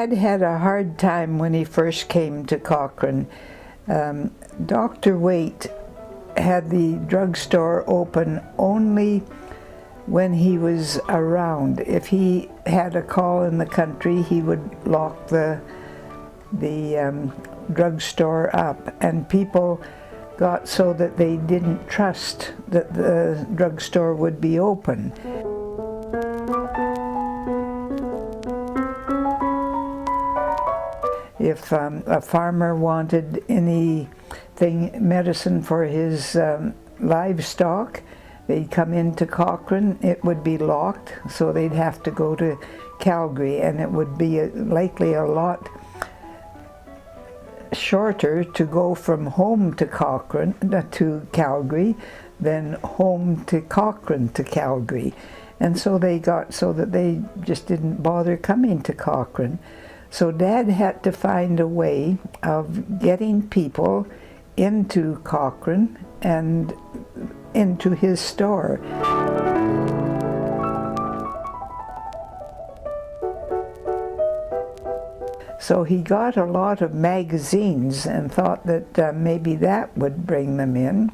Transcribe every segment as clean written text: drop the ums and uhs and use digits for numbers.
Dad had a hard time when he first came to Cochrane. Dr. Waite had the drugstore open only when he was around. If he had a call in the country, he would lock the drugstore up, and people got so that they didn't trust that the drugstore would be open. If a farmer wanted anything, medicine for his livestock, they'd come into Cochrane, it would be locked, so they'd have to go to Calgary, and it would be likely a lot shorter to go from home to Cochrane to Calgary than home to Cochrane to Calgary. And so they got so that they just didn't bother coming to Cochrane. So Dad had to find a way of getting people into Cochrane and into his store. So he got a lot of magazines and thought that maybe that would bring them in.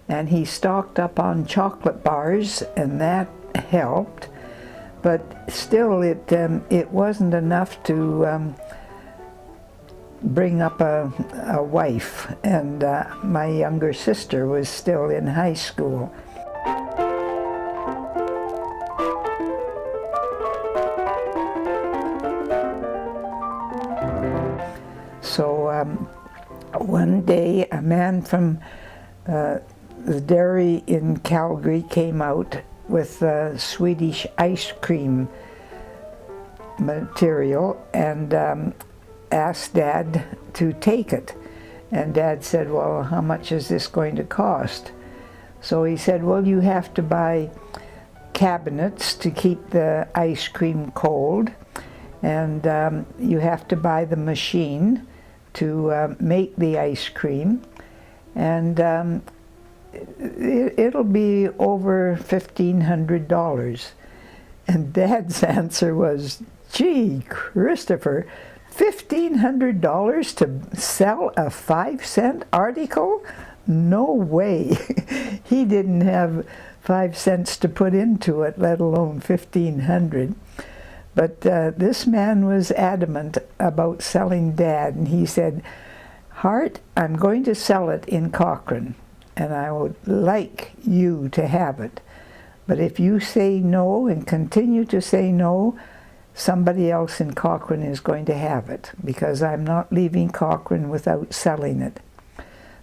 And he stocked up on chocolate bars, and that helped. But still, it wasn't enough to bring up a wife, and my younger sister was still in high school. So one day, a man from the dairy in Calgary came out with Swedish ice cream material and asked Dad to take it. And Dad said, well, how much is this going to cost? So he said, well, you have to buy cabinets to keep the ice cream cold, and you have to buy the machine to make the ice cream, and it'll be over $1,500. And Dad's answer was, gee, Christopher, $1,500 to sell a 5-cent article? No way. He didn't have 5 cents to put into it, let alone $1,500. But this man was adamant about selling Dad, and he said, Hart, I'm going to sell it in Cochrane, and I would like you to have it. But if you say no and continue to say no, somebody else in Cochrane is going to have it, because I'm not leaving Cochrane without selling it.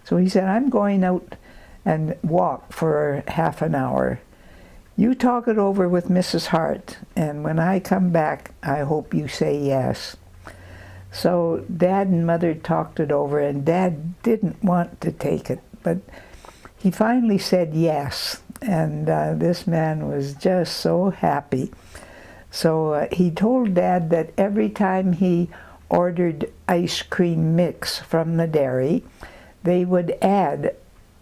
So he said, I'm going out and walk for half an hour. You talk it over with Mrs. Hart, and when I come back, I hope you say yes. So Dad and Mother talked it over, and Dad didn't want to take it, but he finally said yes, and this man was just so happy. So he told Dad that every time he ordered ice cream mix from the dairy, they would add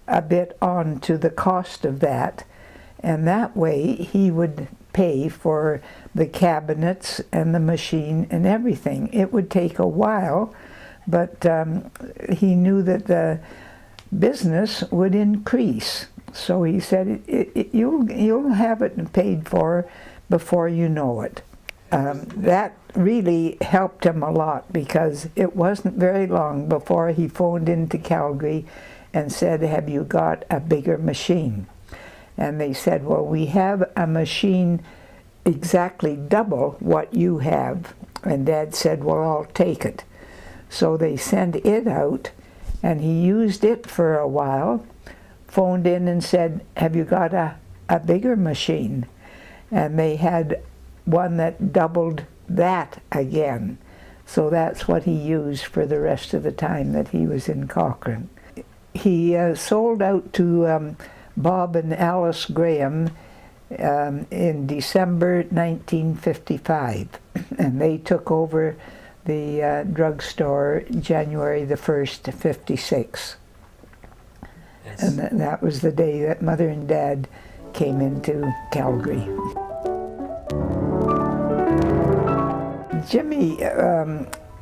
a bit on to the cost of that, and that way he would pay for the cabinets and the machine and everything. It would take a while, but he knew that the business would increase. So he said, you'll have it paid for before you know it. That really helped him a lot, because it wasn't very long before he phoned into Calgary and said, have you got a bigger machine? And they said, well, we have a machine exactly double what you have. And Dad said, well, I'll take it. So they sent it out, and he used it for a while, phoned in and said, have you got a bigger machine? And they had one that doubled that again. So that's what he used for the rest of the time that he was in Cochrane. He sold out to Bob and Alice Graham in December 1955, and they took over the drugstore January the 1st, 56. Yes. And that was the day that Mother and Dad came into Calgary. Jimmy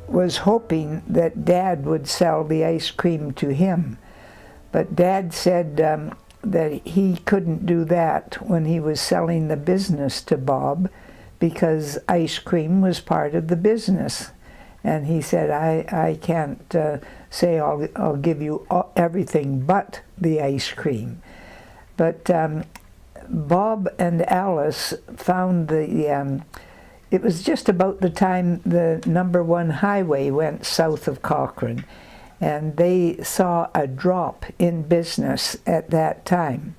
was hoping that Dad would sell the ice cream to him, but Dad said that he couldn't do that when he was selling the business to Bob, because ice cream was part of the business. And he said, I can't say I'll give you everything but the ice cream. But Bob and Alice found it was just about the time the #1 highway went south of Cochrane, and they saw a drop in business at that time.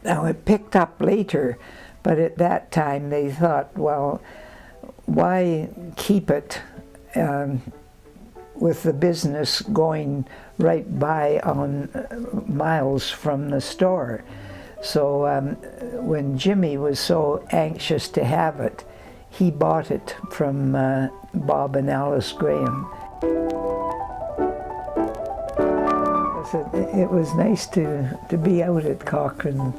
Now it picked up later, but at that time they thought, well, why keep it with the business going right by on miles from the store? So when Jimmy was so anxious to have it, he bought it from Bob and Alice Graham. It was nice to be out at Cochrane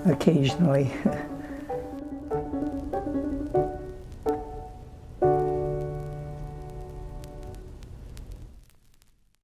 occasionally.